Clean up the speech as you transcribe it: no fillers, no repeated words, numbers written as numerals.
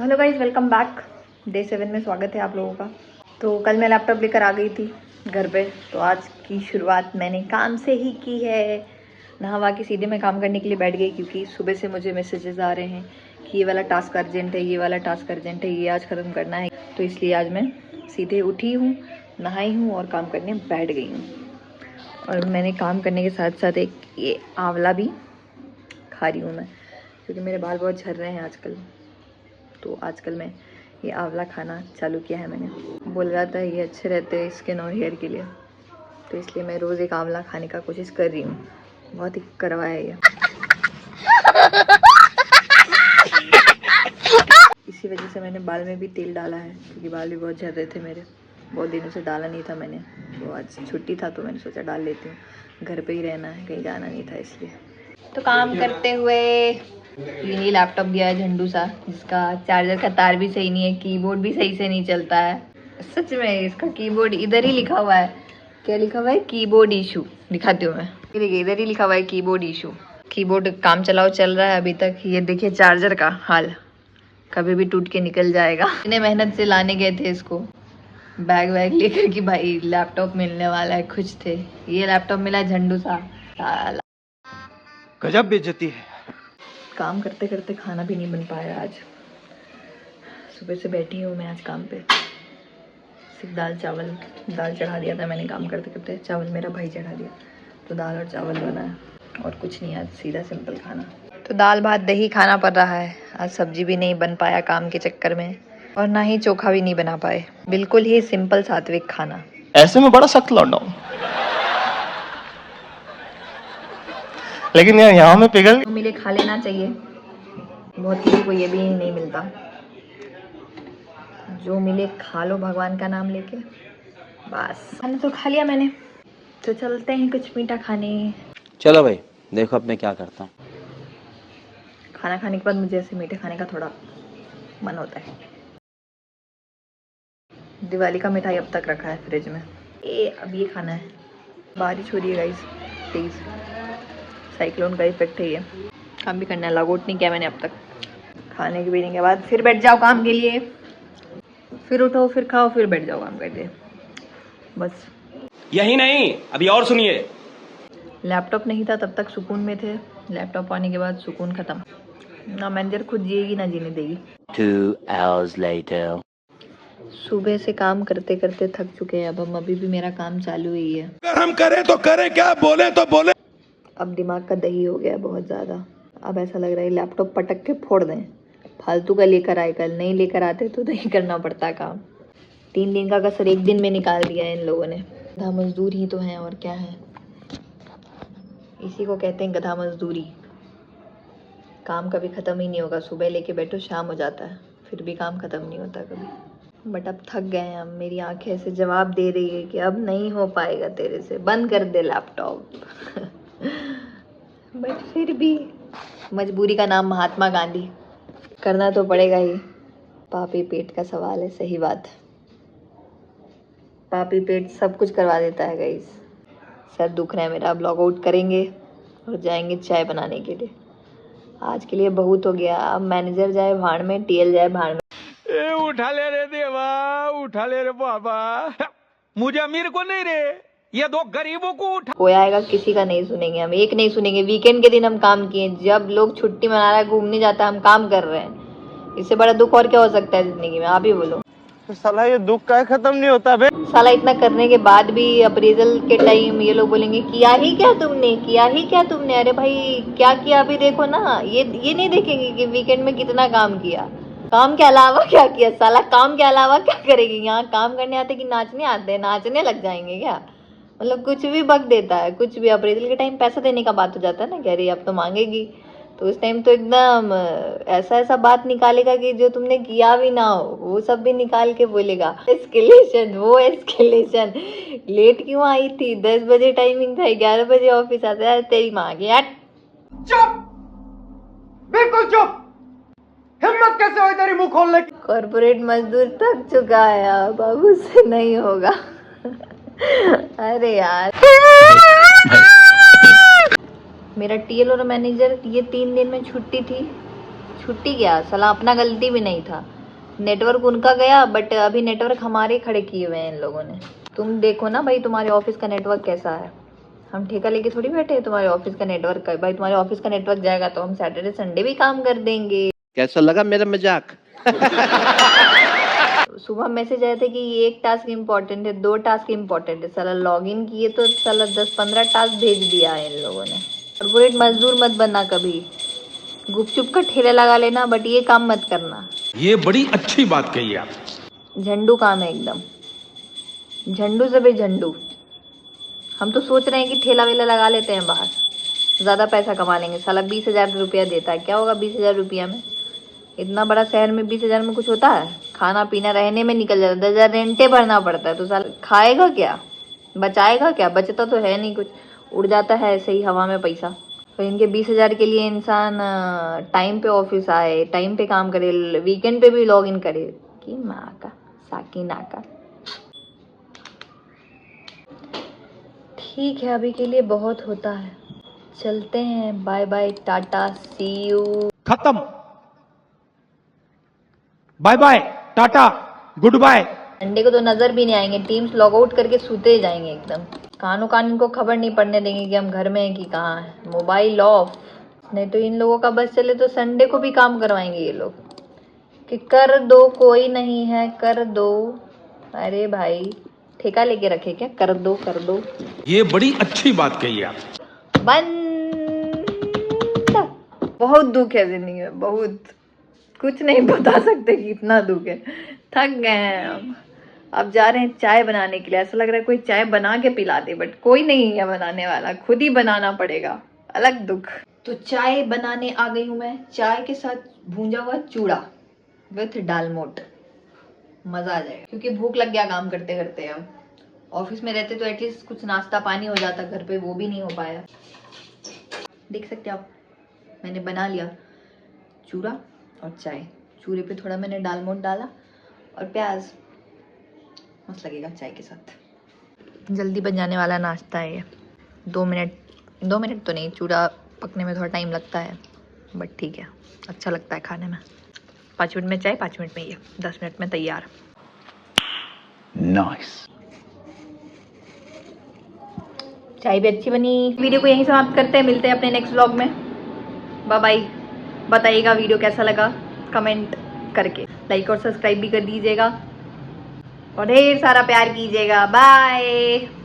Hello guys, welcome back. Day 7 में स्वागत है आप लोगों का। तो कल मैं लैपटॉप लेकर आ गई थी घर पे, तो आज की शुरुआत मैंने काम से ही की है। नहा के सीधे मैं काम करने के लिए बैठ गई, क्योंकि सुबह से मुझे मैसेजेस आ रहे हैं कि ये वाला टास्क अर्जेंट है, ये वाला टास्क अर्जेंट है, ये आज ख़त्म करना है। तो इसलिए आज मैं सीधे उठी हूँ, नहाई हूँ और काम करने बैठ गई हूँ। और मैंने काम करने के साथ साथ एक ये आंवला भी खा रही हूँ मैं, क्योंकि मेरे बाल बहुत झड़ रहे हैं आजकल। तो आजकल मैं ये आंवला खाना चालू किया है मैंने। बोला जाता है ये अच्छे रहते हैं स्किन और हेयर के लिए, तो इसलिए मैं रोज़ एक आंवला खाने का कोशिश कर रही हूँ। बहुत ही करवा है ये। इसी वजह से मैंने बाल में भी तेल डाला है, क्योंकि बाल भी बहुत झड़ रहे थे मेरे। बहुत दिनों से डाला नहीं था मैंने, तो आज छुट्टी था तो मैंने सोचा डाल लेती हूँ। घर पे ही रहना है, कहीं जाना नहीं था इसलिए। तो काम करते हुए ये लैपटॉप दिया है झंडू सा, जिसका चार्जर का तार भी सही नहीं है, कीबोर्ड भी सही से नहीं चलता है। सच में इसका कीबोर्ड इधर ही लिखा हुआ है। क्या लिखा हुआ है? Keyboard issue. दिखाती हूँ मैं। ये देखिए, इधर ही लिखा हुआ है कीबोर्ड इशू। कीबोर्ड काम चलाओ चल रहा है अभी तक। ये देखिए चार्जर का हाल, कभी भी टूट के निकल जाएगा। इतने मेहनत से लाने गए थे इसको, बैग वैग लेकर कि भाई लैपटॉप मिलने वाला है, खुश थे। ये लैपटॉप मिला झंडू सा। गजब बेइज्जती है। काम करते करते खाना भी नहीं बन पाया आज। सुबह से बैठी हूँ मैं आज काम पे। सिर्फ दाल चढ़ा दिया था मैंने काम करते करते। चावल मेरा भाई चढ़ा दिया, तो दाल और चावल बना है और कुछ नहीं। आज सीधा सिंपल खाना। तो दाल भात दही खाना पड़ रहा है। आज सब्जी भी नहीं बन पाया काम के चक्कर में, और ना ही चोखा भी नहीं बना पाए। बिल्कुल ही सिंपल सात्विक खाना। ऐसे में बड़ा सख्त लौंडा हूं, लेकिन यार यहाँ में पिघल तो मिले खा लेना चाहिए। बहुत किसी को ये भी नहीं मिलता। जो मिले खा लो भगवान का नाम लेके। बस खाना तो खा लिया मैंने, तो चलते हैं कुछ मीठा खाने। चलो भाई, देखो अब मैं क्या करता हूँ। खाना खाने के बाद मुझे ऐसे मीठे खाने का थोड़ा मन होता है। दिवाली का मिठाई अब तक रखा है फ्रिज में। अब ये खाना है। बारिश हो रही है गाइस, तेज साइक्लोन का इफेक्ट है ये। काम भी करना है, लॉग आउट नहीं किया मैंने अब तक। खाने के पीने के बाद फिर बैठ जाओ काम के लिए, फिर उठो, फिर खाओ, फिर बैठ जाओ काम करके। बस यही नहीं, अभी और सुनिए। लैपटॉप नहीं था तब तक सुकून में थे। लैपटॉप आने के बाद सुकून खत्म। ना मैनेजर खुद जिएगी ना जीने देगी। 2 hours later. सुबह से काम करते करते थक चुके हैं। अब हम अभी भी मेरा काम चालू ही है। अगर हम करें तो करें क्या, बोले तो बोले। अब दिमाग का दही हो गया बहुत ज़्यादा। अब ऐसा लग रहा है लैपटॉप पटक के फोड़ दें। फालतू का लेकर आए, कल नहीं लेकर आते तो नहीं करना पड़ता काम। 3 दिन का कसर 1 दिन में निकाल दिया है इन लोगों ने। गधा मजदूर ही तो हैं, और क्या है। इसी को कहते हैं गधा मजदूरी। काम कभी ख़त्म ही नहीं होगा। सुबह लेके बैठो, शाम हो जाता है, फिर भी काम ख़त्म नहीं होता कभी। बट अब थक गए हैं। अब मेरी आंखें ऐसे जवाब दे रही है कि अब नहीं हो पाएगा तेरे से, बंद कर दे लैपटॉप। बट फिर भी मजबूरी का नाम महात्मा गांधी, करना तो पड़ेगा ही। पापी पेट का सवाल है, सही बात। पापी पेट सब कुछ करवा देता है गाइस। सर दुख रहा है मेरा। अब लॉग आउट करेंगे और जाएंगे चाय बनाने के लिए। आज के लिए बहुत हो गया। अब मैनेजर जाए भाड़ में, टीएल जाए भाड़ में। उठा ले रे देवा, उठा ले रे बाबा। मुझे अमीर को नहीं रे, ये 2 गरीबों को उठा। कोई आएगा, किसी का नहीं सुनेंगे हम। एक नहीं सुनेंगे। वीकेंड के दिन हम काम किए, जब लोग छुट्टी मना रहा है, घूमने जाता है, हम काम कर रहे हैं। इससे बड़ा दुख और क्या हो सकता है जिंदगी में? आप ही बोलो। तो साला ये दुख का खत्म नहीं होता बे। साला इतना करने के बाद भी अप्रेजल के टाइम ये लोग बोलेंगे किया ही क्या तुमने, किया ही क्या तुमने। अरे भाई क्या किया अभी देखो ना। ये नहीं देखेंगे कि वीकेंड में कितना काम किया, काम के अलावा क्या किया। साला काम के अलावा क्या करेंगे। यहाँ काम करने आते कि नाचने आते हैं, नाचने लग जाएंगे क्या। मतलब कुछ भी बक देता है, कुछ भी। अप्रेजल के टाइम पैसा देने का बात हो जाता है ना, कह रही अब तो मांगेगी, तो उस टाइम तो एकदम ऐसा बात निकालेगा कि जो तुमने किया भी ना हो वो सब भी निकाल के बोलेगा। एस्केलेशन, वो एस्केलेशन। लेट क्यों आई थी? 10 बजे टाइमिंग था, 11 बजे ऑफिस आता है। तेरी माँ की यार। चुप, बिल्कुल चुप। हिम्मत कैसे हुई तेरी मुंह खोलने की? कॉर्पोरेट मजदूर थक चुका है, बाबू से नहीं होगा। अरे यार, मेरा टीएल और मैनेजर ये 3 दिन में छुट्टी थी। छुट्टी क्या साला, अपना गलती भी नहीं था। नेटवर्क उनका गया, बट अभी नेटवर्क हमारे खड़े किए हुए हैं इन लोगों ने। तुम देखो ना भाई तुम्हारे ऑफिस का नेटवर्क कैसा है। हम ठेका लेके थोड़ी बैठे हैं तुम्हारे ऑफिस का नेटवर्क का। भाई तुम्हारे ऑफिस का नेटवर्क जाएगा तो हम सैटरडे संडे भी काम कर देंगे। कैसा लगा मेरा मजाक? सुबह मैसेज आए थे कि ये एक टास्क इम्पोर्टेंट है, 2 टास्क इम्पोर्टेंट है। साला लॉगिन किए तो साला 10-15 टास्क भेज दिया है इन लोगों ने। कॉर्पोरेट मजदूर मत बनना कभी, गुपचुप का ठेला लगा लेना, बट ये काम मत करना। ये बड़ी अच्छी बात कही आप। झंडू काम है एकदम, झंडू से भी झंडू। हम तो सोच रहे हैं कि ठेला वेला लगा लेते हैं बाहर, ज़्यादा पैसा कमा लेंगे। साला 20,000 रुपया देता है, क्या होगा 20,000 रुपया में? इतना बड़ा शहर में 20,000 में कुछ होता है? खाना पीना रहने में निकल जाता है, 10,000 रेंटे भरना पड़ता है। तो साला खाएगा क्या, बचाएगा क्या? बचता तो है नहीं कुछ, उड़ जाता है ऐसे ही हवा में पैसा। तो इनके 20,000 के लिए इंसान टाइम पे ऑफिस आए, टाइम पे काम करे, वीकेंड पे भी लॉग इन करे कि माँ का साकी नाका। ठीक है, अभी के लिए बहुत होता है, चलते हैं। Bye bye, tata, see you. खत्म। Bye bye, tata, goodbye. Sunday को तो नजर भी नहीं आएंगे, टीम्स लॉग आउट करके सूते जाएंगे एकदम। कानों कान इनको खबर नहीं पड़ने देंगे कि हम घर में हैं कि कहाँ है। मोबाइल ऑफ, नहीं तो इन लोगों का बस चले तो संडे को भी काम करवाएंगे ये लोग कि कर दो, कोई नहीं है, कर दो। अरे भाई ठेका लेके रखे क्या? कर दो कर दो। ये बड़ी अच्छी बात कही आप। बंद। बहुत दुख है जिंदगी में, बहुत, कुछ नहीं बता सकते कि इतना दुख है। थक गए हैं हम। अब जा रहे हैं चाय बनाने के लिए। ऐसा लग रहा है कोई चाय बना के पिला दे, बट कोई नहीं है बनाने वाला, खुद ही बनाना पड़ेगा। अलग दुख। तो चाय बनाने आ गई हूँ मैं, चाय के साथ भूंजा हुआ चूड़ा विथ दालमोट। मजा आ जाएगा क्योंकि भूख लग गया काम करते करते। अब ऑफिस में रहते तो एटलीस्ट कुछ नाश्ता पानी हो जाता, घर पे वो भी नहीं हो पाया। देख सकते आप, मैंने बना लिया चूड़ा और चाय। चूरे पे थोड़ा मैंने दालमोट डाला और प्याज, मस्त लगेगा चाय के साथ। जल्दी बन जाने वाला नाश्ता है ये। 2 मिनट तो नहीं, चूड़ा पकने में थोड़ा टाइम लगता है, बट ठीक है, अच्छा लगता है खाने में। 5 मिनट में चाय, 5 मिनट में ये, 10 मिनट में तैयार। नाइस। चाय भी अच्छी बनी। वीडियो को यहीं समाप्त करते हैं, मिलते हैं अपने नेक्स्ट व्लॉग में। Bye bye. बताइएगा वीडियो कैसा लगा कमेंट करके, लाइक और सब्सक्राइब भी कर दीजिएगा और ढेर सारा प्यार कीजिएगा। बाय।